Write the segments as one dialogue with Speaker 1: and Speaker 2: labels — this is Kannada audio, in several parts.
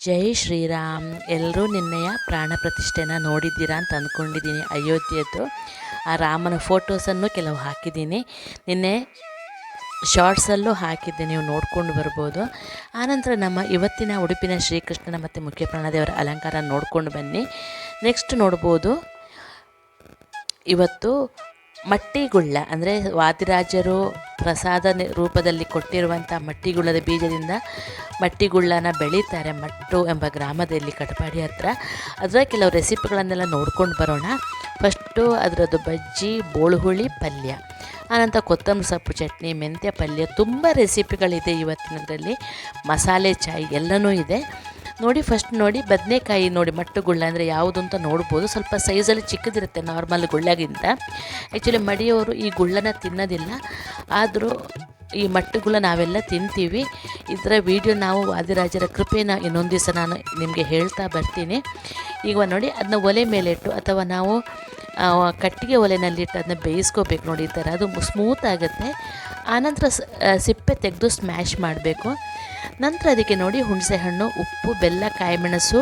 Speaker 1: ಜೈ ಶ್ರೀರಾಮ್. ಎಲ್ಲರೂ ನಿನ್ನೆಯ ಪ್ರಾಣ ಪ್ರತಿಷ್ಠೆನ ನೋಡಿದ್ದೀರಾ ಅಂತ ಅಂದ್ಕೊಂಡಿದ್ದೀನಿ. ಅಯೋಧ್ಯೆಯದ್ದು ಆ ರಾಮನ ಫೋಟೋಸನ್ನು ಕೆಲವು ಹಾಕಿದ್ದೀನಿ. ನಿನ್ನೆ ಶಾರ್ಟ್ಸಲ್ಲೂ ಹಾಕಿದ್ದೆ, ನೀವು ನೋಡ್ಕೊಂಡು ಬರ್ಬೋದು. ಆನಂತರ ನಮ್ಮ ಇವತ್ತಿನ ಉಡುಪಿನ ಶ್ರೀಕೃಷ್ಣನ ಮತ್ತು ಮುಖ್ಯ ಪ್ರಾಣದೇವರ ಅಲಂಕಾರ ನೋಡ್ಕೊಂಡು ಬನ್ನಿ. ನೆಕ್ಸ್ಟ್ ನೋಡ್ಬೋದು, ಇವತ್ತು ಮಟ್ಟಿಗುಳ್ಳ ಅಂದರೆ ವಾದಿರಾಜರು ಪ್ರಸಾದ ರೂಪದಲ್ಲಿ ಕೊಟ್ಟಿರುವಂಥ ಮಟ್ಟಿಗುಳ್ಳದ ಬೀಜದಿಂದ ಮಟ್ಟಿಗುಳ್ಳನ ಬೆಳೀತಾರೆ ಮಟ್ಟು ಎಂಬ ಗ್ರಾಮದಲ್ಲಿ, ಕಟಪಾಡಿ ಹತ್ರ. ಅದರ ಕೆಲವು ರೆಸಿಪಿಗಳನ್ನೆಲ್ಲ ನೋಡ್ಕೊಂಡು ಬರೋಣ. ಫಸ್ಟು ಅದರದ್ದು ಬಜ್ಜಿ, ಬೋಳುಹುಳಿ ಪಲ್ಯ, ಆನಂತರ ಕೊತ್ತಂಬರಿ ಸೊಪ್ಪು ಚಟ್ನಿ, ಮೆಂತ್ಯ ಪಲ್ಯ, ತುಂಬ ರೆಸಿಪಿಗಳಿದೆ ಇವತ್ತಿನದರಲ್ಲಿ. ಮಸಾಲೆ ಚಾಯ್ ಎಲ್ಲನೂ ಇದೆ ನೋಡಿ. ಫಸ್ಟ್ ನೋಡಿ ಬದನೆಕಾಯಿ ನೋಡಿ, ಮಟ್ಟು ಗುಳ್ಳ ಅಂದರೆ ಯಾವುದು ಅಂತ ನೋಡ್ಬೋದು. ಸ್ವಲ್ಪ ಸೈಜಲ್ಲಿ ಚಿಕ್ಕದಿರುತ್ತೆ ನಾರ್ಮಲ್ ಗುಳ್ಳಗಿಂತ. ಆ್ಯಕ್ಚುಲಿ ಮಡಿಯವರು ಈ ಗುಳ್ಳನ ತಿನ್ನೋದಿಲ್ಲ, ಆದರೂ ಈ ಮಟ್ಟುಗುಳ್ಳ ನಾವೆಲ್ಲ ತಿಂತೀವಿ. ಇದರ ವಿಡಿಯೋ ನಾವು ವಾದಿರಾಜರ ಕೃಪೆನ ಇನ್ನೊಂದು ದಿವಸ ನಾನು ನಿಮಗೆ ಹೇಳ್ತಾ ಬರ್ತೀನಿ. ಈಗ ನೋಡಿ, ಅದನ್ನ ಒಲೆ ಮೇಲೆ ಇಟ್ಟು ಅಥವಾ ನಾವು ಕಟ್ಟಿಗೆ ಒಲೆಯಲ್ಲಿಟ್ಟು ಅದನ್ನ ಬೇಯಿಸ್ಕೋಬೇಕು ನೋಡಿ. ಈ ಥರ ಅದು ಸ್ಮೂತ್ ಆಗುತ್ತೆ. ಆನಂತರ ಸಿಪ್ಪೆ ತೆಗೆದು ಸ್ಮ್ಯಾಶ್ ಮಾಡಬೇಕು. ನಂತರ ಅದಕ್ಕೆ ನೋಡಿ ಹುಣಸೆಹಣ್ಣು, ಉಪ್ಪು, ಬೆಲ್ಲ, ಕಾಯಿಮೆಣಸು,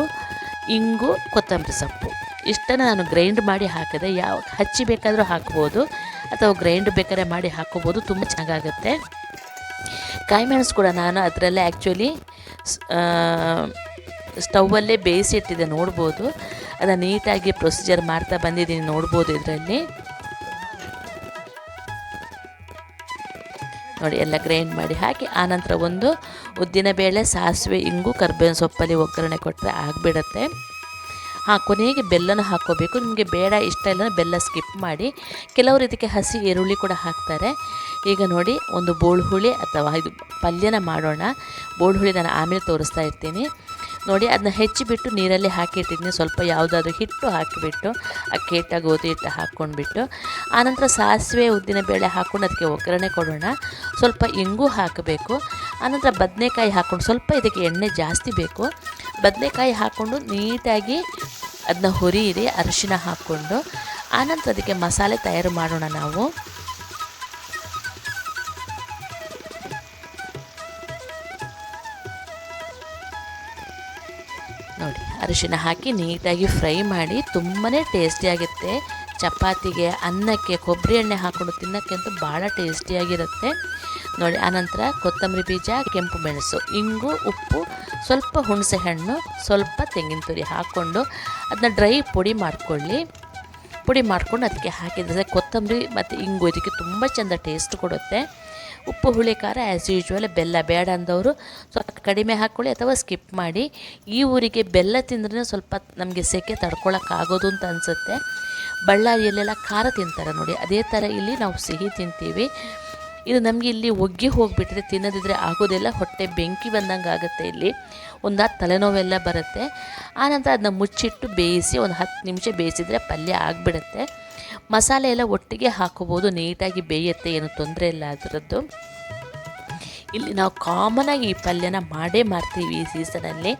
Speaker 1: ಇಂಗು, ಕೊತ್ತಂಬರಿ ಸೊಪ್ಪು ಇಷ್ಟನ್ನು ನಾನು ಗ್ರೈಂಡ್ ಮಾಡಿ ಹಾಕಿದೆ. ಹಚ್ಚಿ ಬೇಕಾದರೂ ಹಾಕ್ಬೋದು ಅಥವಾ ಗ್ರೈಂಡ್ ಬೇಕಾದ್ರೆ ಮಾಡಿ ಹಾಕ್ಕೋಬೋದು, ತುಂಬ ಚೆನ್ನಾಗಾಗುತ್ತೆ. ಕಾಯಿಮೆಣಸು ಕೂಡ ನಾನು ಅದರಲ್ಲೇ ಆ್ಯಕ್ಚುಲಿ ಸ್ಟೌವಲ್ಲೇ ಬೇಯಿಸಿಟ್ಟಿದ್ದೆ, ನೋಡ್ಬೋದು. ಅದನ್ನು ನೀಟಾಗಿ ಪ್ರೊಸೀಜರ್ ಮಾಡ್ತಾ ಬಂದಿದ್ದೀನಿ, ನೋಡ್ಬೋದು ಇದರಲ್ಲಿ ನೋಡಿ. ಎಲ್ಲ ಗ್ರೈಂಡ್ ಮಾಡಿ ಹಾಕಿ ಆನಂತರ ಒಂದು ಉದ್ದಿನಬೇಳೆ, ಸಾಸಿವೆ, ಇಂಗು, ಕರ್ಬೇವಿನ ಸೊಪ್ಪಲ್ಲಿ ಒಗ್ಗರಣೆ ಕೊಟ್ಟರೆ ಆಗಿಬಿಡುತ್ತೆ. ಕೊನೆಗೆ ಬೆಲ್ಲನ ಹಾಕ್ಕೋಬೇಕು. ನಿಮಗೆ ಬೇಡ ಇಷ್ಟ ಇಲ್ಲ ಬೆಲ್ಲ ಸ್ಕಿಪ್ ಮಾಡಿ. ಕೆಲವರು ಇದಕ್ಕೆ ಹಸಿ ಈರುಳ್ಳಿ ಕೂಡ ಹಾಕ್ತಾರೆ. ಈಗ ನೋಡಿ, ಒಂದು ಬೋಳುಹುಳಿ ಅಥವಾ ಇದು ಪಲ್ಯನ ಮಾಡೋಣ. ಬೋಳುಹುಳಿ ನಾನು ಆಮೇಲೆ ತೋರಿಸ್ತಾ ಇರ್ತೀನಿ ನೋಡಿ. ಅದನ್ನ ಹೆಚ್ಚಿಬಿಟ್ಟು ನೀರಲ್ಲಿ ಹಾಕಿಟ್ಟಿದ್ದೀನಿ. ಸ್ವಲ್ಪ ಯಾವುದಾದ್ರೂ ಹಿಟ್ಟು ಹಾಕಿಬಿಟ್ಟು, ಅಕ್ಕಿ ಹಿಟ್ಟ, ಗೋಧಿ ಹಿಟ್ಟು ಹಾಕ್ಕೊಂಡ್ಬಿಟ್ಟು ಆನಂತರ ಸಾಸಿವೆ, ಉದ್ದಿನಬೇಳೆ ಹಾಕ್ಕೊಂಡು ಅದಕ್ಕೆ ಒಗ್ಗರಣೆ ಕೊಡೋಣ. ಸ್ವಲ್ಪ ಇಂಗು ಹಾಕಬೇಕು. ಆನಂತರ ಬದನೆಕಾಯಿ ಹಾಕ್ಕೊಂಡು, ಸ್ವಲ್ಪ ಇದಕ್ಕೆ ಎಣ್ಣೆ ಜಾಸ್ತಿ ಬೇಕು. ಬದನೆಕಾಯಿ ಹಾಕ್ಕೊಂಡು ನೀಟಾಗಿ ಅದನ್ನ ಹುರಿಯಿರಿ, ಅರಿಶಿನ ಹಾಕ್ಕೊಂಡು. ಆನಂತರ ಅದಕ್ಕೆ ಮಸಾಲೆ ತಯಾರು ಮಾಡೋಣ ನಾವು. ನೋಡಿ, ಅರಿಶಿನ ಹಾಕಿ ನೀಟಾಗಿ ಫ್ರೈ ಮಾಡಿ. ತುಂಬಾ ಟೇಸ್ಟಿಯಾಗುತ್ತೆ. ಚಪಾತಿಗೆ, ಅನ್ನಕ್ಕೆ ಕೊಬ್ಬರಿ ಎಣ್ಣೆ ಹಾಕ್ಕೊಂಡು ತಿನ್ನೋಕ್ಕಂತೂ ಭಾಳ ಟೇಸ್ಟಿಯಾಗಿರುತ್ತೆ ನೋಡಿ. ಆನಂತರ ಕೊತ್ತಂಬರಿ ಬೀಜ, ಕೆಂಪು ಮೆಣಸು, ಇಂಗು, ಉಪ್ಪು, ಸ್ವಲ್ಪ ಹುಣಸೆ ಹಣ್ಣು, ಸ್ವಲ್ಪ ತೆಂಗಿನ ತುರಿ ಹಾಕ್ಕೊಂಡು ಅದನ್ನ ಡ್ರೈ ಪುಡಿ ಮಾಡ್ಕೊಳ್ಳಿ. ಪುಡಿ ಮಾಡ್ಕೊಂಡು ಅದಕ್ಕೆ ಹಾಕಿದರೆ ಕೊತ್ತಂಬರಿ ಮತ್ತು ಇಂಗು ಇದಕ್ಕೆ ತುಂಬ ಚೆಂದ ಟೇಸ್ಟ್ ಕೊಡುತ್ತೆ. ಉಪ್ಪು, ಹುಳಿ, ಖಾರ ಆ್ಯಸ್ ಯೂಶ್ವಲ್. ಬೆಲ್ಲ ಬೇಡ ಅಂದವರು ಸ್ವಲ್ಪ ಕಡಿಮೆ ಹಾಕ್ಕೊಳ್ಳಿ ಅಥವಾ ಸ್ಕಿಪ್ ಮಾಡಿ. ಈ ಊರಿಗೆ ಬೆಲ್ಲ ತಿಂದ್ರೆ ಸ್ವಲ್ಪ ನಮಗೆ ಸೆಕೆ ತಡ್ಕೊಳಕ್ಕಾಗೋದು ಅಂತ ಅನಿಸುತ್ತೆ. ಬಳ್ಳಾರಿಯಲ್ಲೆಲ್ಲ ಖಾರ ತಿಂತಾರೆ ನೋಡಿ, ಅದೇ ಥರ ಇಲ್ಲಿ ನಾವು ಸಿಹಿ ತಿಂತೀವಿ. ಇದು ನಮಗೆ ಇಲ್ಲಿ ಒಗ್ಗಿ ಹೋಗಿಬಿಟ್ರೆ ತಿನ್ನೋದಿದ್ರೆ ಆಗೋದಿಲ್ಲ, ಹೊಟ್ಟೆ ಬೆಂಕಿ ಬಂದಂಗೆ ಆಗುತ್ತೆ. ಇಲ್ಲಿ ಒಂದು ತಲೆನೋವೆಲ್ಲ ಬರುತ್ತೆ. ಆನಂತರ ಅದನ್ನ ಮುಚ್ಚಿಟ್ಟು ಬೇಯಿಸಿ ಒಂದು 10 ನಿಮಿಷ ಬೇಯಿಸಿದರೆ ಪಲ್ಯ ಆಗಿಬಿಡುತ್ತೆ. ಮಸಾಲೆ ಎಲ್ಲ ಒಟ್ಟಿಗೆ ಹಾಕೋಬೋದು, ನೀಟಾಗಿ ಬೇಯುತ್ತೆ, ಏನು ತೊಂದರೆ ಇಲ್ಲ ಅದರದ್ದು. ಇಲ್ಲಿ ನಾವು ಕಾಮನಾಗಿ ಈ ಪಲ್ಯನ ಮಾಡೇ ಮಾಡ್ತೀವಿ ಈ ಸೀಸನಲ್ಲಿ.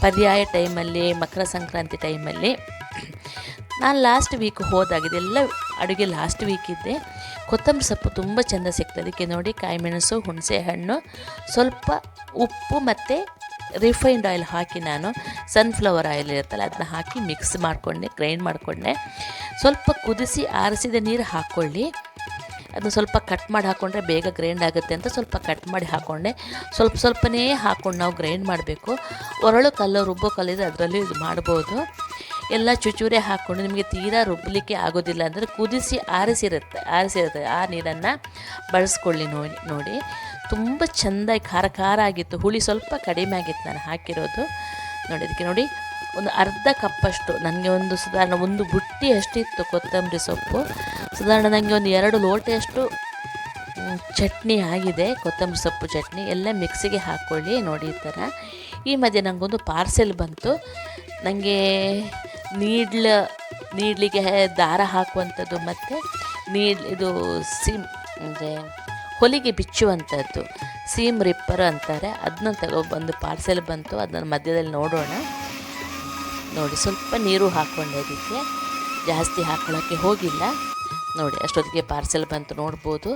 Speaker 1: ಪರ್ಯಾಯ ಟೈಮಲ್ಲಿ, ಮಕರ ಸಂಕ್ರಾಂತಿ ಟೈಮಲ್ಲಿ. ನಾನು ಲಾಸ್ಟ್ ವೀಕ್ ಹೋದಾಗ ಇದೆಲ್ಲ ಅಡುಗೆ ಲಾಸ್ಟ್ ವೀಕ್ ಇದ್ದೆ. ಕೊತ್ತಂಬರಿ ಸೊಪ್ಪು ತುಂಬ ಚೆಂದ ಸಿಗ್ತದೆ. ಅದಕ್ಕೆ ನೋಡಿ, ಕಾಯಿಮೆಣಸು, ಹುಣಸೆ ಹಣ್ಣು, ಸ್ವಲ್ಪ ಉಪ್ಪು ಮತ್ತು ರಿಫೈನ್ಡ್ ಆಯಿಲ್ ಹಾಕಿ, ನಾನು ಸನ್ಫ್ಲವರ್ ಆಯಿಲ್ ಇರುತ್ತಲ್ಲ ಅದನ್ನ ಹಾಕಿ ಮಿಕ್ಸ್ ಮಾಡಿಕೊಂಡೆ, ಗ್ರೈಂಡ್ ಮಾಡಿಕೊಂಡೆ. ಸ್ವಲ್ಪ ಕುದಿಸಿ ಆರಿಸಿದ ನೀರು ಹಾಕ್ಕೊಳ್ಳಿ. ಅದನ್ನು ಸ್ವಲ್ಪ ಕಟ್ ಮಾಡಿ ಹಾಕ್ಕೊಂಡ್ರೆ ಬೇಗ ಗ್ರೈಂಡ್ ಆಗುತ್ತೆ ಅಂತ ಸ್ವಲ್ಪ ಕಟ್ ಮಾಡಿ ಹಾಕ್ಕೊಂಡೆ. ಸ್ವಲ್ಪನೇ ಹಾಕ್ಕೊಂಡು ನಾವು ಗ್ರೈಂಡ್ ಮಾಡಬೇಕು. ಒರಳು ಕಲ್ಲು, ರುಬ್ಬೋ ಕಲ್ಲಿದೆ, ಅದರಲ್ಲೂ ಇದು ಮಾಡ್ಬೋದು. ಎಲ್ಲ ಚುಚೂರೆ ಹಾಕ್ಕೊಂಡು, ನಿಮಗೆ ತೀರಾ ರುಬ್ಬಲಿಕ್ಕೆ ಆಗೋದಿಲ್ಲ ಅಂದರೆ ಕುದಿಸಿ ಆರಿಸಿರುತ್ತೆ ಆ ನೀರನ್ನು ಬಳಸ್ಕೊಳ್ಳಿ ನೋಡಿ. ತುಂಬ ಚೆಂದಾಗಿ ಖಾರ ಆಗಿತ್ತು. ಹುಳಿ ಸ್ವಲ್ಪ ಕಡಿಮೆ ಆಗಿತ್ತು ನಾನು ಹಾಕಿರೋದು ನೋಡಿ. ಅದಕ್ಕೆ ನೋಡಿ, ಒಂದು ಅರ್ಧ ಕಪ್ಪಷ್ಟು, ನನಗೆ ಒಂದು ಸಾಧಾರಣ ಒಂದು ಬುಟ್ಟಿ ಅಷ್ಟಿತ್ತು ಕೊತ್ತಂಬರಿ ಸೊಪ್ಪು. ಸಾಧಾರಣ ನನಗೆ ಒಂದು 2 ಲೋಟೆಯಷ್ಟು ಚಟ್ನಿ ಆಗಿದೆ, ಕೊತ್ತಂಬರಿ ಸೊಪ್ಪು ಚಟ್ನಿ. ಎಲ್ಲ ಮಿಕ್ಸಿಗೆ ಹಾಕ್ಕೊಳ್ಳಿ ನೋಡಿ ಈ ಥರ. ಈ ಮಧ್ಯೆ ನನಗೊಂದು ಪಾರ್ಸೆಲ್ ಬಂತು. ನನಗೆ ನೀಡ್ಲಿಗೆ ದಾರ ಹಾಕುವಂಥದ್ದು ಮತ್ತು ಇದು ಅಂದರೆ ಹೊಲಿಗೆ ಬಿಚ್ಚುವಂಥದ್ದು, ಸೀಮ್ ರಿಪ್ಪರ್ ಅಂತಾರೆ, ಅದನ್ನ ತಗೊಬಂದು ಪಾರ್ಸೆಲ್ ಬಂತು. ಅದನ್ನು ಮಧ್ಯದಲ್ಲಿ ನೋಡೋಣ ನೋಡಿ. ಸ್ವಲ್ಪ ನೀರು ಹಾಕ್ಕೊಂಡೆ, ಅದಕ್ಕೆ ಜಾಸ್ತಿ ಹಾಕ್ಕೊಳ್ಳೋಕ್ಕೆ ಹೋಗಿಲ್ಲ ನೋಡಿ. ಅಷ್ಟೊತ್ತಿಗೆ ಪಾರ್ಸೆಲ್ ಬಂತು, ನೋಡ್ಬೋದು.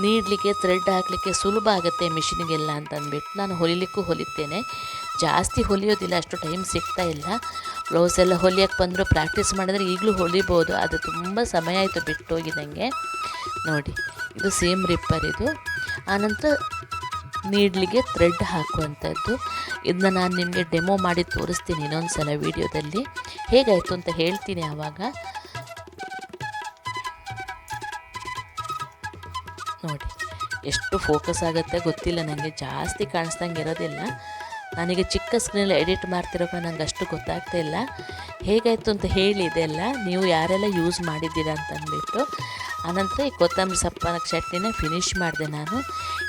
Speaker 1: ನೀಡಲಿಕ್ಕೆ ಥ್ರೆಡ್ ಹಾಕಲಿಕ್ಕೆ ಸುಲಭ ಆಗುತ್ತೆ ಮಿಷಿನಿಗೆಲ್ಲ ಅಂತ ಅಂದ್ಬಿಟ್ಟು ನಾನು ಹೊಲಿಲಿಕ್ಕೂ ಹೊಲಿತೇನೆ. ಜಾಸ್ತಿ ಹೊಲಿಯೋದಿಲ್ಲ, ಅಷ್ಟು ಟೈಮ್ ಸಿಗ್ತಾ ಇಲ್ಲ. ಬ್ಲೌಸ್ ಎಲ್ಲ ಹೊಲಿಯೋಕ್ಕೆ ಬಂದರೂ ಪ್ರಾಕ್ಟೀಸ್ ಮಾಡಿದ್ರೆ ಈಗಲೂ ಹೊಲಿಬೋದು, ಅದು ತುಂಬ ಸಮಯ ಆಯಿತು ಬಿಟ್ಟೋಗಿ ನನಗೆ. ನೋಡಿ ಇದು ಸೇಮ್ ರಿಪ್ಪರ್ ಇದು. ಆನಂತರ ನೀಡ್ಲಿಗೆ ಥ್ರೆಡ್ ಹಾಕುವಂಥದ್ದು. ಇದನ್ನ ನಾನು ನಿಮಗೆ ಡೆಮೋ ಮಾಡಿ ತೋರಿಸ್ತೀನಿ ಇನ್ನೊಂದು ಸಲ ವೀಡಿಯೋದಲ್ಲಿ, ಹೇಗಾಯಿತು ಅಂತ ಹೇಳ್ತೀನಿ ಆವಾಗ. ನೋಡಿ ಎಷ್ಟು ಫೋಕಸ್ ಆಗುತ್ತೆ ಗೊತ್ತಿಲ್ಲ ನನಗೆ, ಜಾಸ್ತಿ ಕಾಣಿಸ್ದಂಗೆ ಇರೋದಿಲ್ಲ. ನಾನೀಗ ಚಿಕ್ಕ ಸ್ಕ್ರೀನಲ್ಲಿ ಎಡಿಟ್ ಮಾಡ್ತಿರೋ ನಂಗೆ ಅಷ್ಟು ಗೊತ್ತಾಗ್ತಾ ಇಲ್ಲ. ಹೇಗಾಯಿತು ಅಂತ ಹೇಳಿ ಇದೆಲ್ಲ ನೀವು ಯಾರೆಲ್ಲ ಯೂಸ್ ಮಾಡಿದ್ದೀರಾ ಅಂತ ಅಂದ್ಬಿಟ್ಟು. ಆನಂತರ ಈ ಕೊತ್ತಂಬರಿ ಸೊಪ್ಪಿನ ಚಟ್ನಿನ ಫಿನಿಶ್ ಮಾಡಿದೆ ನಾನು.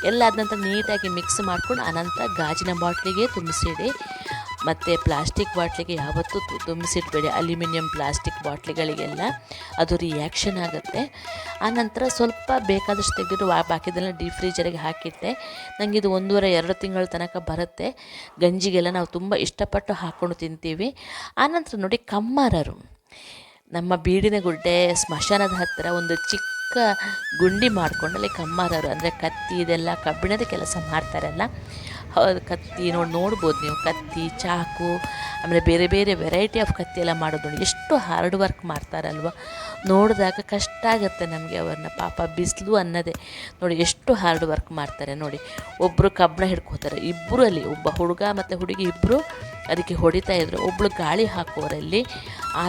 Speaker 1: ಎಲ್ಲ ಆದ ನಂತರ ನೀಟಾಗಿ ಮಿಕ್ಸ್ ಮಾಡ್ಕೊಂಡು ಆನಂತರ ಗಾಜಿನ ಬಾಟ್ಲಿಗೆ ತುಂಬಿಸಿಡಿ. ಮತ್ತು ಪ್ಲಾಸ್ಟಿಕ್ ಬಾಟ್ಲಿಗೆ ಯಾವತ್ತೂ ತುಂಬಿಸಿಡಬೇಡಿ, ಅಲ್ಯೂಮಿನಿಯಂ ಪ್ಲಾಸ್ಟಿಕ್ ಬಾಟ್ಲಿಗಳಿಗೆಲ್ಲ ಅದು ರಿಯಾಕ್ಷನ್ ಆಗುತ್ತೆ. ಆನಂತರ ಸ್ವಲ್ಪ ಬೇಕಾದಷ್ಟು ತೆಗೆದು ಬಾಕಿದೆಲ್ಲ ಡೀಪ್ ಫ್ರೀಜರಿಗೆ ಹಾಕಿಟ್ಟೆ. ನನಗೆ ಇದು 1.5-2 ತಿಂಗಳ ತನಕ ಬರುತ್ತೆ. ಗಂಜಿಗೆಲ್ಲ ನಾವು ತುಂಬ ಇಷ್ಟಪಟ್ಟು ಹಾಕ್ಕೊಂಡು ತಿಂತೀವಿ. ಆನಂತರ ನೋಡಿ ಕಮ್ಮಾರರು, ನಮ್ಮ ಬೀಡಿನ ಗುಡ್ಡೆ ಸ್ಮಶಾನದ ಹತ್ತಿರ ಒಂದು ಚಿಕ್ಕ ಗುಂಡಿ ಮಾಡ್ಕೊಂಡಲ್ಲಿ ಕಮ್ಮಾರರು ಅಂದರೆ ಕತ್ತಿ ಇದೆಲ್ಲ ಕಬ್ಬಿಣದ ಕೆಲಸ ಮಾಡ್ತಾರಲ್ಲ, ಕತ್ತಿ ನೋಡ್ಬೋದು ನೀವು, ಕತ್ತಿ ಚಾಕು ಆಮೇಲೆ ಬೇರೆ ಬೇರೆ ವೆರೈಟಿ ಆಫ್ ಕತ್ತಿ ಎಲ್ಲ ಮಾಡೋದು ನೋಡಿ ಎಷ್ಟು ಹಾರ್ಡ್ ವರ್ಕ್ ಮಾಡ್ತಾರಲ್ವ. ನೋಡಿದಾಗ ಕಷ್ಟ ಆಗುತ್ತೆ ನಮಗೆ ಅವ್ರನ್ನ, ಪಾಪ ಬಿಸಿಲು ಅನ್ನೋದೇ ನೋಡಿ ಎಷ್ಟು ಹಾರ್ಡ್ ವರ್ಕ್ ಮಾಡ್ತಾರೆ ನೋಡಿ. ಒಬ್ಬರು ಕಬ್ಬಣ ಹಿಡ್ಕೋತಾರೆ, ಇಬ್ಬರು ಅಲ್ಲಿ ಒಬ್ಬ ಹುಡುಗ ಮತ್ತು ಹುಡುಗಿ ಇಬ್ಬರು ಅದಕ್ಕೆ ಹೊಡಿತಾ ಇದ್ರು. ಒಬ್ಬಳು ಗಾಳಿ ಹಾಕುವರಲ್ಲಿ ಆ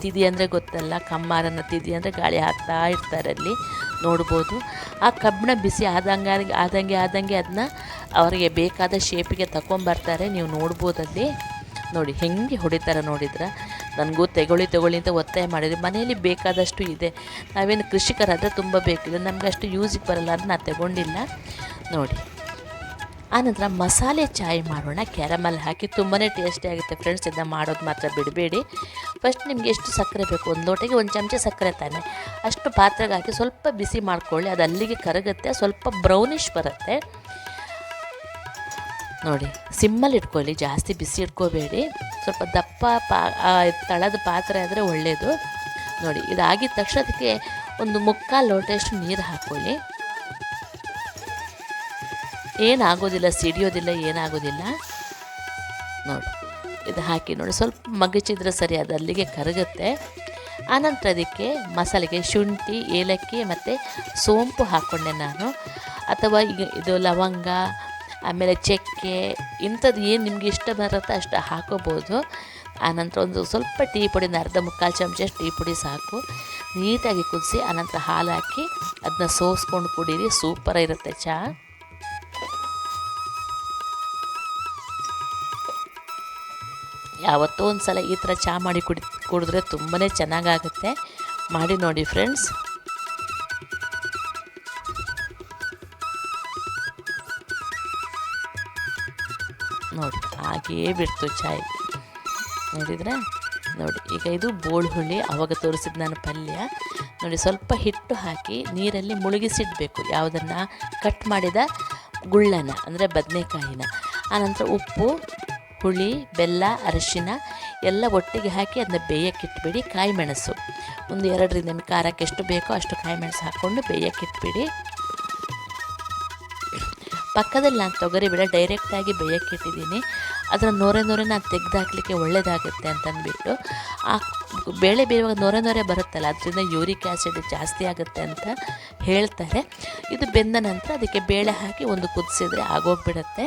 Speaker 1: ತಿದಿ ಅಂದರೆ ಗೊತ್ತಲ್ಲ, ಕಮ್ಮಾರನ ತಿದಿ ಅಂದರೆ ಗಾಳಿ ಹಾಕ್ತಾ ಇರ್ತಾರೆ ಅಲ್ಲಿ ನೋಡ್ಬೋದು. ಆ ಕಬ್ಬಣ ಬಿಸಿ ಆದಂಗೆ ಅದನ್ನ ಅವರಿಗೆ ಬೇಕಾದ ಶೇಪಿಗೆ ತಗೊಂಬರ್ತಾರೆ, ನೀವು ನೋಡ್ಬೋದಲ್ಲಿ. ನೋಡಿ ಹೆಂಗೆ ಹೊಡಿತಾರೆ ನೋಡಿದ್ರೆ. ನನಗೂ ತಗೊಳ್ಳಿ ಅಂತ ಒತ್ತಾಯ ಮಾಡಿದ್ವಿ. ಮನೆಯಲ್ಲಿ ಬೇಕಾದಷ್ಟು ಇದೆ, ನಾವೇನು ಕೃಷಿಕರಾದರೆ ತುಂಬ ಬೇಕಿದೆ, ನಮಗೆ ಅಷ್ಟು ಯೂಸಿಗೆ ಬರಲ್ಲ ಅಂತ ನಾನು ತಗೊಂಡಿಲ್ಲ ನೋಡಿ. ಆನಂತರ ಮಸಾಲೆ ಚಾಯ್ ಮಾಡೋಣ, ಕ್ಯಾರಮಲ್ ಹಾಕಿ ತುಂಬಾ ಟೇಸ್ಟಿ ಆಗುತ್ತೆ ಫ್ರೆಂಡ್ಸ್. ಇದನ್ನ ಮಾಡೋದು ಮಾತ್ರ ಬಿಡಬೇಡಿ. ಫಸ್ಟ್ ನಿಮಗೆ ಎಷ್ಟು ಸಕ್ಕರೆ ಬೇಕು, ಒಂದು ಲೋಟೆಗೆ 1 ಚಮಚ ಸಕ್ಕರೆ ತಾನೆ, ಅಷ್ಟು ಪಾತ್ರೆಗೆ ಹಾಕಿ ಸ್ವಲ್ಪ ಬಿಸಿ ಮಾಡ್ಕೊಳ್ಳಿ. ಅದು ಅಲ್ಲಿಗೆ ಕರಗುತ್ತೆ, ಸ್ವಲ್ಪ ಬ್ರೌನಿಷ್ ಬರುತ್ತೆ ನೋಡಿ. ಸಿಮ್ಮಲ್ಲಿ ಇಟ್ಕೊಳ್ಳಿ, ಜಾಸ್ತಿ ಬಿಸಿ ಇಟ್ಕೋಬೇಡಿ. ಸ್ವಲ್ಪ ದಪ್ಪ ತಳದ ಪಾತ್ರೆ ಆದರೆ ಒಳ್ಳೆಯದು ನೋಡಿ. ಇದಾಗಿದ ತಕ್ಷಣ ಅದಕ್ಕೆ ಒಂದು 3/4 ಲೋಟಷ್ಟು ನೀರು ಹಾಕ್ಕೊಳ್ಳಿ. ಏನಾಗೋದಿಲ್ಲ, ಸಿಡಿಯೋದಿಲ್ಲ, ಏನಾಗೋದಿಲ್ಲ ನೋಡಿ. ಇದು ಹಾಕಿ ನೋಡಿ, ಸ್ವಲ್ಪ ಮಗಚಿದ್ರೆ ಸರಿ, ಅದು ಅಲ್ಲಿಗೆ ಕರಗುತ್ತೆ. ಆನಂತರ ಅದಕ್ಕೆ ಮಸಾಲೆಗೆ ಶುಂಠಿ, ಏಲಕ್ಕಿ ಮತ್ತು ಸೋಂಪು ಹಾಕ್ಕೊಂಡೆ ನಾನು, ಅಥವಾ ಈಗ ಇದು ಲವಂಗ ಆಮೇಲೆ ಚಕ್ಕೆ ಇಂಥದ್ದು ಏನು ನಿಮಗೆ ಇಷ್ಟ ಬರುತ್ತೆ ಅಷ್ಟು ಹಾಕೋಬೋದು. ಆನಂತರ ಒಂದು ಸ್ವಲ್ಪ ಟೀ ಪುಡಿ, 1/2-3/4 ಚಮಚ ಟೀ ಪುಡಿ ಸಾಕು. ನೀಟಾಗಿ ಕುದಿಸಿ ಆನಂತರ ಹಾಲು ಹಾಕಿ ಅದನ್ನ ಸೋಸ್ಕೊಂಡು ಕುಡೀರಿ, ಸೂಪರಾಗಿರುತ್ತೆ ಚಹಾ. ಯಾವತ್ತೋ ಒಂದು ಸಲ ಈ ಥರ ಚಹಾ ಮಾಡಿ ಕುಡಿದ್ರೆ ತುಂಬಾ ಚೆನ್ನಾಗಾಗುತ್ತೆ. ಮಾಡಿ ನೋಡಿ ಫ್ರೆಂಡ್ಸ್. ನೋಡಿ ಹಾಗೇ ಬಿಡ್ತು ಚಾಯ್ ನೋಡಿದ್ರೆ. ನೋಡಿ ಈಗ ಇದು ಬೋಳು ಹುಳಿ, ಆವಾಗ ತೋರಿಸಿದ್ದು ನಾನು ಪಲ್ಯ ನೋಡಿ. ಸ್ವಲ್ಪ ಹಿಟ್ಟು ಹಾಕಿ ನೀರಲ್ಲಿ ಮುಳುಗಿಸಿಡಬೇಕು, ಯಾವುದನ್ನು ಕಟ್ ಮಾಡಿದ ಗುಳ್ಳನ ಅಂದರೆ ಬದನೆಕಾಯಿನ. ಆನಂತರ ಉಪ್ಪು, ಹುಳಿ, ಬೆಲ್ಲ, ಅರಿಶಿನ ಎಲ್ಲ ಒಟ್ಟಿಗೆ ಹಾಕಿ ಅದನ್ನ ಬೇಯಕ್ಕಿಟ್ಬಿಡಿ. ಕಾಯಿ ಮೆಣಸು ಒಂದು 2ರಿಂದ ನಿಮಗೆ ಖಾರಕ್ಕೆ ಎಷ್ಟು ಬೇಕೋ ಅಷ್ಟು ಕಾಯಿ ಮೆಣಸು ಹಾಕ್ಕೊಂಡು ಬೇಯಕ್ಕಿಟ್ಬಿಡಿ. ಪಕ್ಕದಲ್ಲಿ ನಾನು ತೊಗರಿಬೇಳೆ ಡೈರೆಕ್ಟಾಗಿ ಬೇಯಕ್ಕಿಟ್ಟಿದ್ದೀನಿ. ಅದರ ನೊರೆ ನಾನು ತೆಗೆದು ಹಾಕಲಿಕ್ಕೆ ಒಳ್ಳೆಯದಾಗುತ್ತೆ ಅಂತಂದ್ಬಿಟ್ಟು. ಆ ಬೇಳೆ ಬೇಯುವಾಗ ನೊರೆ ಬರುತ್ತಲ್ಲ, ಅದರಿಂದ ಯೂರಿಕ್ ಆ್ಯಸಿಡ್ ಜಾಸ್ತಿ ಆಗುತ್ತೆ ಅಂತ ಹೇಳ್ತಾರೆ. ಇದು ಬೆಂದ ನಂತರ ಅದಕ್ಕೆ ಬೇಳೆ ಹಾಕಿ ಒಂದು ಕುದಿಸಿದ್ರೆ ಆಗೋಗ್ಬಿಡುತ್ತೆ,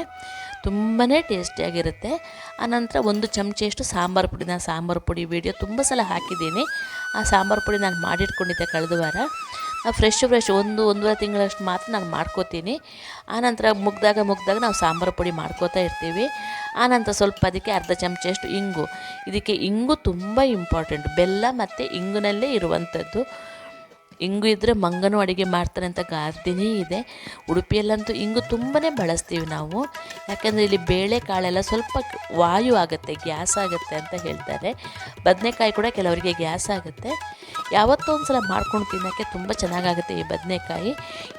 Speaker 1: ತುಂಬಾ ಟೇಸ್ಟಿಯಾಗಿರುತ್ತೆ. ಆನಂತರ 1 ಚಮಚೆಯಷ್ಟು ಸಾಂಬಾರು ಪುಡಿ, ನಾನು ಸಾಂಬಾರು ಪುಡಿ ವೀಡಿಯೋ ತುಂಬ ಸಲ ಹಾಕಿದ್ದೀನಿ. ಆ ಸಾಂಬಾರು ಪುಡಿ ನಾನು ಮಾಡಿಟ್ಕೊಂಡಿದ್ದೆ ಕಳೆದ ವಾರ. ಫ್ರೆಶ್ 1-1.5 ತಿಂಗಳಷ್ಟು ಮಾತ್ರ ನಾನು ಮಾಡ್ಕೋತೀನಿ. ಆನಂತರ ಮುಗ್ದಾಗ ನಾವು ಸಾಂಬಾರು ಪುಡಿ ಮಾಡ್ಕೋತಾ ಇರ್ತೀವಿ. ಆನಂತರ ಸ್ವಲ್ಪ ಅದಕ್ಕೆ 1/2 ಚಮಚೆಯಷ್ಟು ಇಂಗು, ಇದಕ್ಕೆ ಇಂಗು ತುಂಬ ಇಂಪಾರ್ಟೆಂಟ್, ಬೆಲ್ಲ ಮತ್ತು ಇಂಗುನಲ್ಲೇ ಇರುವಂಥದ್ದು. ಇಂಗು ಇದ್ದರೆ ಮಂಗನೂ ಅಡುಗೆ ಮಾಡ್ತಾರೆ ಅಂತ ಗಾದೆನೇ ಇದೆ. ಉಡುಪಿಯಲ್ಲಂತೂ ಇಂಗು ತುಂಬಾ ಬಳಸ್ತೀವಿ ನಾವು, ಯಾಕೆಂದರೆ ಇಲ್ಲಿ ಬೇಳೆ ಕಾಳೆಲ್ಲ ಸ್ವಲ್ಪ ವಾಯು ಆಗುತ್ತೆ, ಗ್ಯಾಸ್ ಆಗುತ್ತೆ ಅಂತ ಹೇಳ್ತಾರೆ. ಬದನೆಕಾಯಿ ಕೂಡ ಕೆಲವರಿಗೆ ಗ್ಯಾಸ್ ಆಗುತ್ತೆ. ಯಾವತ್ತೋ ಒಂದು ಸಲ ಮಾಡ್ಕೊಂಡು ತಿನ್ನೋಕ್ಕೆ ತುಂಬ ಚೆನ್ನಾಗಾಗುತ್ತೆ ಈ ಬದನೆಕಾಯಿ.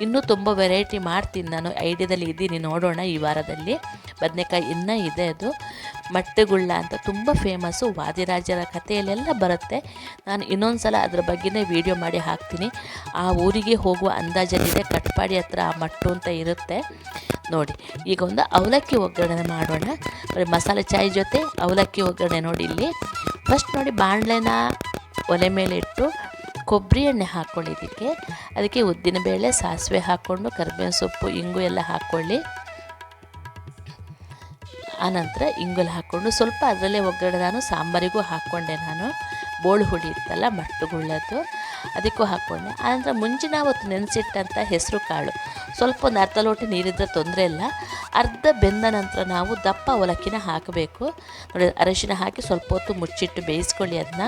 Speaker 1: ಇನ್ನೂ ತುಂಬ ವೆರೈಟಿ ಮಾಡ್ತೀನಿ ನಾನು, ಐಡಿಯಾದಲ್ಲಿ ಇದ್ದೀನಿ, ನೋಡೋಣ ಈ ವಾರದಲ್ಲಿ. ಬದನೆಕಾಯಿ ಇನ್ನೂ ಇದೆ ಅದು. ಮಟ್ಟೆಗುಳ್ಳ ಅಂತ ತುಂಬ ಫೇಮಸ್ಸು, ವಾದಿರಾಜರ ಕಥೆಯಲ್ಲೆಲ್ಲ ಬರುತ್ತೆ. ನಾನು ಇನ್ನೊಂದು ಸಲ ಅದ್ರ ಬಗ್ಗೆನೇ ವೀಡಿಯೋ ಮಾಡಿ ಹಾಕ್ತೀನಿ. ಆ ಊರಿಗೆ ಹೋಗುವ ಅಂದಾಜಲ್ಲಿದೆ, ಕಟ್ಪಾಡಿ ಹತ್ರ ಆ ಮಟ್ಟು ಅಂತ ಇರುತ್ತೆ ನೋಡಿ. ಈಗ ಒಂದು ಅವಲಕ್ಕಿ ಒಗ್ಗರಣೆ ಮಾಡೋಣ. ಮಸಾಲೆ ಚಾಯ್ ಜೊತೆ ಅವಲಕ್ಕಿ ಒಗ್ಗರಣೆ ನೋಡಿ. ಇಲ್ಲಿ ಫಸ್ಟ್ ನೋಡಿ ಬಾಣಲೆನ ಒಲೆ ಮೇಲೆ ಇಟ್ಟು ಕೊಬ್ಬರಿ ಎಣ್ಣೆ ಹಾಕ್ಕೊಳ್ಳಿ. ಅದಕ್ಕೆ ಉದ್ದಿನಬೇಳೆ, ಸಾಸಿವೆ ಹಾಕ್ಕೊಂಡು ಕರಿಬೇವಿನ ಸೊಪ್ಪು, ಇಂಗು ಎಲ್ಲ ಹಾಕ್ಕೊಳ್ಳಿ. ಆನಂತರ ಇಂಗುಲ್ಲಿ ಹಾಕ್ಕೊಂಡು ಸ್ವಲ್ಪ ಅದರಲ್ಲೇ ಒಗ್ಗರಣೆ ನಾನು ಸಾಂಬಾರಿಗೂ ಹಾಕ್ಕೊಂಡೆ. ನಾನು ಬೋಳು ಹುಳಿ ಇತ್ತಲ್ಲ ಮಟ್ಟುಗುಳ್ಳದ್ದು, ಅದಕ್ಕೂ ಹಾಕ್ಕೊಂಡೆ. ಆನಂತರ ಮುಂಚಿನ ಅವತ್ತು ನೆನೆಸಿಟ್ಟಂಥ ಹೆಸರು ಕಾಳು ಸ್ವಲ್ಪ ಒಂದು ಅರ್ಧ ಲೋಟ ನೀರಿದ್ರೆ ತೊಂದರೆ ಇಲ್ಲ. ಅರ್ಧ ಬೆಂದ ನಂತರ ನಾವು ದಪ್ಪ ಅವಲಕ್ಕಿನ ಹಾಕಬೇಕು ನೋಡಿ. ಅರಿಶಿನ ಹಾಕಿ ಸ್ವಲ್ಪ ಹೊತ್ತು ಮುಚ್ಚಿಟ್ಟು ಬೇಯಿಸ್ಕೊಳ್ಳಿ ಅದನ್ನ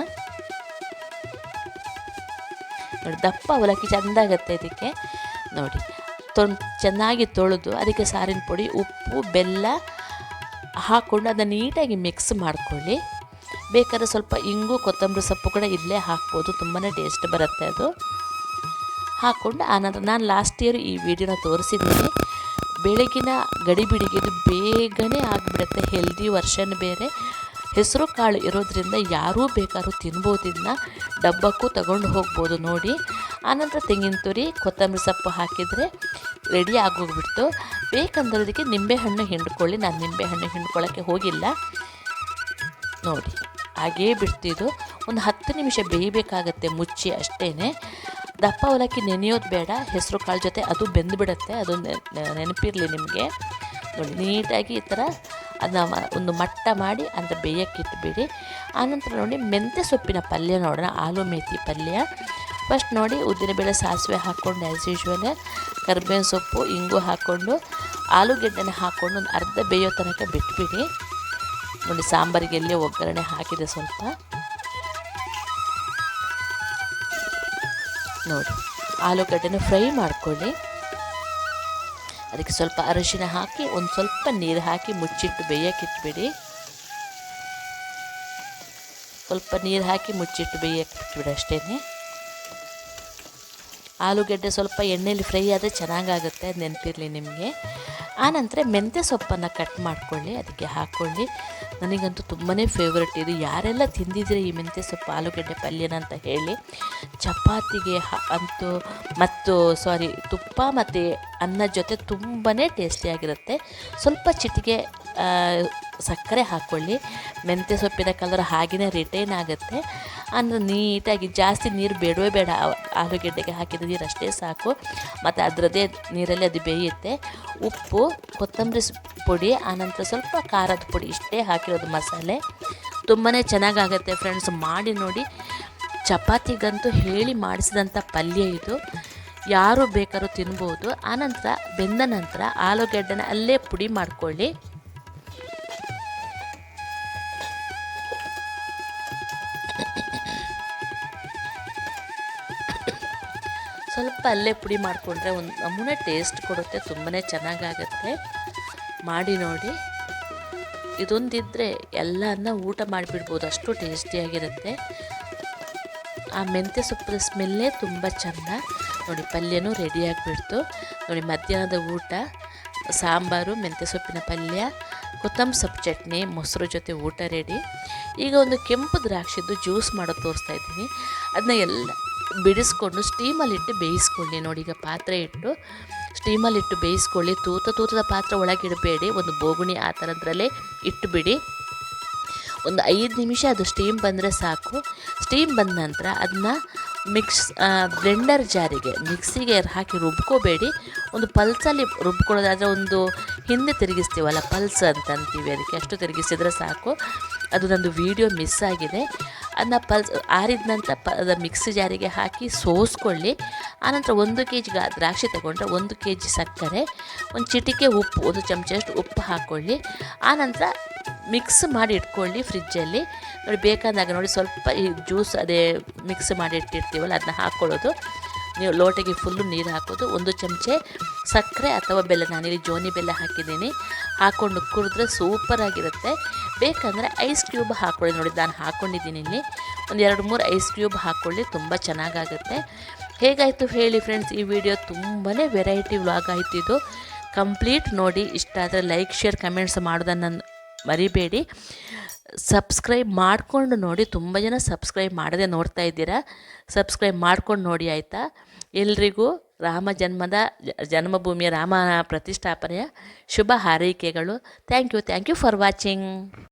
Speaker 1: ನೋಡಿ. ದಪ್ಪ ಅವಲಕ್ಕಿ ಚೆಂದಾಗತ್ತೆ ಇದಕ್ಕೆ ನೋಡಿ. ಚೆನ್ನಾಗಿ ತೊಳೆದು ಅದಕ್ಕೆ ಸಾರಿನ ಪುಡಿ, ಉಪ್ಪು, ಬೆಲ್ಲ ಹಾಕ್ಕೊಂಡು ಅದನ್ನು ನೀಟಾಗಿ ಮಿಕ್ಸ್ ಮಾಡ್ಕೊಳ್ಳಿ. ಬೇಕಾದ್ರೆ ಸ್ವಲ್ಪ ಇಂಗು, ಕೊತ್ತಂಬರಿ ಸೊಪ್ಪು ಕೂಡ ಇಲ್ಲೇ ಹಾಕ್ಬೋದು, ತುಂಬಾ ಟೇಸ್ಟ್ ಬರುತ್ತೆ ಅದು. ಹಾಕ್ಕೊಂಡು ಆನಂತರ ನಾನು ಲಾಸ್ಟ್ ಇಯರ್ ಈ ವಿಡಿಯೋನ ತೋರಿಸಿದ್ದೀನಿ. ಬೆಳಗಿನ ಗಡಿಬಿಡಿಗೆ ಬೇಗನೆ ಆಗಿಬಿಡುತ್ತೆ. ಹೆಲ್ದಿ ವರ್ಷನ್ ಬೇರೆ, ಹೆಸರು ಕಾಳು ಇರೋದ್ರಿಂದ ಯಾರೂ ಬೇಕಾದ್ರೂ ತಿನ್ಬೋದು. ಇದನ್ನ ಡಬ್ಬಕ್ಕೂ ತಗೊಂಡು ಹೋಗ್ಬೋದು ನೋಡಿ. ಆನಂತರ ತೆಂಗಿನ ತುರಿ, ಕೊತ್ತಂಬರಿ ಸೊಪ್ಪು ಹಾಕಿದರೆ ರೆಡಿ ಆಗೋಗ್ಬಿಡ್ತು. ಬೇಕಂದ್ರೆ ಅದಕ್ಕೆ ನಿಂಬೆಹಣ್ಣು ಹಿಂಡ್ಕೊಳ್ಳಿ. ನಾನು ನಿಂಬೆಹಣ್ಣು ಹಿಂಡ್ಕೊಳ್ಳೋಕ್ಕೆ ಹೋಗಿಲ್ಲ ನೋಡಿ, ಹಾಗೇ ಬಿಡ್ತಿದ್ದು. ಒಂದು 10 ನಿಮಿಷ ಬೇಯಬೇಕಾಗತ್ತೆ ಮುಚ್ಚಿ ಅಷ್ಟೇ. ದಪ್ಪ ಅವಲಕ್ಕಿ ನೆನೆಯೋದು ಬೇಡ, ಹೆಸರು ಕಾಳು ಜೊತೆ ಅದು ಬೆಂದುಬಿಡುತ್ತೆ. ಅದು ನೆನಪಿರಲಿ ನಿಮಗೆ ನೋಡಿ. ನೀಟಾಗಿ ಈ ಥರ ಅದನ್ನ ಒಂದು ಮಟ್ಟ ಮಾಡಿ ಅಂತ ಬೇಯಕ್ಕಿಟ್ಬಿಡಿ. ಆನಂತರ ನೋಡಿ ಮೆಂತ್ಯ ಸೊಪ್ಪಿನ ಪಲ್ಯ ನೋಡೋಣ. ಆಲೂ ಮೇಥಿ ಪಲ್ಯ. ಫಸ್ಟ್ ನೋಡಿ ಉದ್ದಿನಬೇಳೆ, ಸಾಸಿವೆ ಹಾಕ್ಕೊಂಡು ಆ್ಯಸ್ ಯೂಶ್ವಲ್ ಕರಿಬೇವಿನ ಸೊಪ್ಪು, ಇಂಗು ಹಾಕ್ಕೊಂಡು ಆಲೂಗೆಡ್ಡೆನ ಹಾಕ್ಕೊಂಡು ಒಂದು ಅರ್ಧ ಬೇಯೋ ತನಕ ಬಿಟ್ಬಿಡಿ ನೋಡಿ. ಸಾಂಬಾರಿಗೆ ಎಲ್ಲಿ ಒಗ್ಗರಣೆ ಹಾಕಿದೆ ಸ್ವಲ್ಪ ನೋಡಿ. ಆಲೂಗಡ್ಡೆನ ಫ್ರೈ ಮಾಡ್ಕೊಳ್ಳಿ. ಅದಕ್ಕೆ ಸ್ವಲ್ಪ ಅರಿಶಿನ ಹಾಕಿ ಒಂದು ಸ್ವಲ್ಪ ನೀರು ಹಾಕಿ ಮುಚ್ಚಿಟ್ಟು ಬೇಯಕ್ಕಿಟ್ಬಿಡಿ. ಸ್ವಲ್ಪ ನೀರು ಹಾಕಿ ಮುಚ್ಚಿಟ್ಟು ಬೇಯಕ್ಕಿಟ್ಬಿಡಿ ಅಷ್ಟೇ. ಆಲೂಗಡ್ಡೆ ಸ್ವಲ್ಪ ಎಣ್ಣೆಯಲ್ಲಿ ಫ್ರೈ ಆದರೆ ಚೆನ್ನಾಗಾಗುತ್ತೆ, ಅದು ನೆನಪಿರಲಿ ನಿಮಗೆ. ಆನಂತರ ಮೆಂತ್ಯ ಸೊಪ್ಪನ್ನು ಕಟ್ ಮಾಡ್ಕೊಳ್ಳಿ, ಅದಕ್ಕೆ ಹಾಕ್ಕೊಳ್ಳಿ. ನನಗಂತೂ ತುಂಬಾ ಫೇವ್ರೆಟ್ ಇದು. ಯಾರೆಲ್ಲ ತಿಂದಿದ್ರೆ ಈ ಮೆಂತ್ಯ ಸೊಪ್ಪು ಆಲೂಗಡ್ಡೆ ಪಲ್ಯನ ಅಂತ ಹೇಳಿ. ಚಪಾತಿಗೆ ಅಂತೂ ತುಪ್ಪ ಮತ್ತು ಅನ್ನ ಜೊತೆ ತುಂಬಾ ಟೇಸ್ಟಿಯಾಗಿರುತ್ತೆ. ಸ್ವಲ್ಪ ಚಿಟಿಕೆ ಸಕ್ಕರೆ ಹಾಕ್ಕೊಳ್ಳಿ. ಮೆಂತ್ಯ ಸೊಪ್ಪಿನ ಕಲರ್ ಹಾಗೆಯೇ ರಿಟೈನ್ ಆಗುತ್ತೆ. ಅಂದರೆ ನೀಟಾಗಿ ಜಾಸ್ತಿ ನೀರು ಬೇಡವೇ ಬೇಡ. ಆಲೂಗೆಡ್ಡೆಗೆ ಹಾಕಿದ ನೀರು ಅಷ್ಟೇ ಸಾಕು, ಮತ್ತು ಅದರದ್ದೇ ನೀರಲ್ಲಿ ಅದು ಬೇಯುತ್ತೆ. ಉಪ್ಪು, ಕೊತ್ತಂಬರಿ ಪುಡಿ, ಆನಂತರ ಸ್ವಲ್ಪ ಖಾರದ ಪುಡಿ, ಇಷ್ಟೇ ಹಾಕಿರೋದು ಮಸಾಲೆ. ತುಂಬಾ ಚೆನ್ನಾಗಾಗತ್ತೆ ಫ್ರೆಂಡ್ಸ್, ಮಾಡಿ ನೋಡಿ. ಚಪಾತಿಗಂತೂ ಹೇಳಿ ಮಾಡಿಸಿದಂಥ ಪಲ್ಯ ಇದು, ಯಾರು ಬೇಕಾದ್ರೂ ತಿನ್ಬೋದು. ಆನಂತರ ಬೆಂದ ನಂತರ ಆಲೂಗೆಡ್ಡೆನ ಅಲ್ಲೇ ಪುಡಿ ಮಾಡ್ಕೊಳ್ಳಿ. ಸ್ವಲ್ಪ ಅಲ್ಲೇ ಪುಡಿ ಮಾಡಿಕೊಂಡ್ರೆ ಒಂದು ನಮೂನೆ ಟೇಸ್ಟ್ ಕೊಡುತ್ತೆ, ತುಂಬಾ ಚೆನ್ನಾಗಾಗತ್ತೆ. ಮಾಡಿ ನೋಡಿ. ಇದೊಂದಿದ್ದರೆ ಎಲ್ಲನ್ನ ಊಟ ಮಾಡಿಬಿಡ್ಬೋದು, ಅಷ್ಟು ಟೇಸ್ಟಿಯಾಗಿರುತ್ತೆ. ಆ ಮೆಂತ್ಯ ಸೊಪ್ಪಿನ ಸ್ಮೆಲ್ಲೇ ತುಂಬ ಚೆಂದ ನೋಡಿ. ಪಲ್ಯನೂ ರೆಡಿಯಾಗಿಬಿಡ್ತು ನೋಡಿ. ಮಧ್ಯಾಹ್ನದ ಊಟ ಸಾಂಬಾರು, ಮೆಂತ್ಯ ಸೊಪ್ಪಿನ ಪಲ್ಯ, ಕೊತ್ತಂಬರಿ ಸೊಪ್ಪು ಚಟ್ನಿ, ಮೊಸರು ಜೊತೆ ಊಟ ರೆಡಿ. ಈಗ ಒಂದು ಕೆಂಪು ದ್ರಾಕ್ಷಿದ್ದು ಜ್ಯೂಸ್ ಮಾಡೋದು ತೋರಿಸ್ತಾ ಇದ್ದೀನಿ. ಅದನ್ನ ಎಲ್ಲ ಬಿಡಿಸ್ಕೊಂಡು ಸ್ಟೀಮಲ್ಲಿಟ್ಟು ಬೇಯಿಸ್ಕೊಳ್ಳಿ ನೋಡಿ. ಈಗ ಪಾತ್ರೆ ಇಟ್ಟು ಸ್ಟೀಮಲ್ಲಿಟ್ಟು ಬೇಯಿಸ್ಕೊಳ್ಳಿ. ತೂತದ ಪಾತ್ರೆ ಒಳಗಿಡಬೇಡಿ, ಒಂದು ಬೋಗುಣಿ ಆ ಥರದ್ರಲ್ಲೇ ಇಟ್ಟುಬಿಡಿ. ಒಂದು 5 ನಿಮಿಷ ಅದು ಸ್ಟೀಮ್ ಬಂದರೆ ಸಾಕು. ಸ್ಟೀಮ್ ಬಂದ ನಂತರ ಅದನ್ನ ಬ್ಲೆಂಡರ್ ಜಾರಿಗೆ, ಮಿಕ್ಸಿಗೆ ಹಾಕಿ ರುಬ್ಕೋಬೇಡಿ. ಒಂದು ಪಲ್ಸಲ್ಲಿ ರುಬ್ಕೊಳ್ಳೋದಾದರೆ, ಒಂದು ಹಿಂದೆ ತಿರುಗಿಸ್ತೀವಲ್ಲ ಪಲ್ಸ್ ಅಂತ ಅಂತೀವಿ, ಅದಕ್ಕೆ ಅಷ್ಟು ತಿರುಗಿಸಿದ್ರೆ ಸಾಕು. ಅದು ನಂದು ವಿಡಿಯೋ ಮಿಸ್ ಆಗಿದೆ. ಅದನ್ನ ಆರಿದ ನಂತರ ಅದು ಮಿಕ್ಸಿ ಜಾರಿಗೆ ಹಾಕಿ ಸೋಸ್ಕೊಳ್ಳಿ. ಆನಂತರ 1 kg ದ್ರಾಕ್ಷಿ ತಗೊಂಡ್ರೆ 1 kg ಸಕ್ಕರೆ, ಒಂದು ಚಿಟಿಕೆ ಉಪ್ಪು, 1 ಚಮಚದಷ್ಟು ಉಪ್ಪು ಹಾಕ್ಕೊಳ್ಳಿ. ಆನಂತರ ಮಿಕ್ಸ್ ಮಾಡಿ ಇಟ್ಕೊಳ್ಳಿ ಫ್ರಿಜ್ಜಲ್ಲಿ ನೋಡಿ. ಬೇಕಾದಾಗ ನೋಡಿ ಸ್ವಲ್ಪ ಈ ಜ್ಯೂಸ್ ಅದೇ ಮಿಕ್ಸ್ ಮಾಡಿ ಇಟ್ಟಿರ್ತೀವಲ್ಲ ಅದನ್ನ ಹಾಕ್ಕೊಳ್ಳೋದು. ನೀವು ಲೋಟೆಗೆ ಫುಲ್ಲು ನೀರು ಹಾಕೋದು. 1 ಚಮಚೆ ಸಕ್ಕರೆ ಅಥವಾ ಬೆಲ್ಲ, ನಾನಿಲ್ಲಿ ಜೋನಿ ಬೆಲ್ಲ ಹಾಕಿದ್ದೀನಿ, ಹಾಕ್ಕೊಂಡು ಕುಡಿದ್ರೆ ಸೂಪರಾಗಿರುತ್ತೆ. ಬೇಕಂದರೆ ಐಸ್ ಕ್ಯೂಬ್ ಹಾಕ್ಕೊಳ್ಳಿ ನೋಡಿ. ನಾನು ಹಾಕ್ಕೊಂಡಿದ್ದೀನಿ ಇಲ್ಲಿ ಒಂದು 2-3 ಐಸ್ ಕ್ಯೂಬ್ ಹಾಕ್ಕೊಳ್ಳಿ, ತುಂಬ ಚೆನ್ನಾಗಾಗುತ್ತೆ. ಹೇಗಾಯಿತು ಹೇಳಿ ಫ್ರೆಂಡ್ಸ್ ಈ ವಿಡಿಯೋ? ತುಂಬಾ ವೆರೈಟಿ ವ್ಲಾಗ್ ಆಯಿತು ಇದು. ಕಂಪ್ಲೀಟ್ ನೋಡಿ. ಇಷ್ಟ ಆದರೆ ಲೈಕ್, ಶೇರ್, ಕಮೆಂಟ್ಸ್ ಮಾಡೋದನ್ನು ಮರಿಬೇಡಿ. ಸಬ್ಸ್ಕ್ರೈಬ್ ಮಾಡಿಕೊಂಡು ನೋಡಿ. ತುಂಬ ಜನ ಸಬ್ಸ್ಕ್ರೈಬ್ ಮಾಡದೆ ನೋಡ್ತಾ ಇದ್ದೀರಾ. ಸಬ್ಸ್ಕ್ರೈಬ್ ಮಾಡ್ಕೊಂಡು ನೋಡಿ ಆಯಿತಾ. ಎಲ್ರಿಗೂ ರಾಮ ಜನ್ಮಭೂಮಿಯ ರಾಮ ಪ್ರತಿಷ್ಠಾಪನೆಯ ಶುಭ ಹಾರೈಕೆಗಳು. Thank you for watching.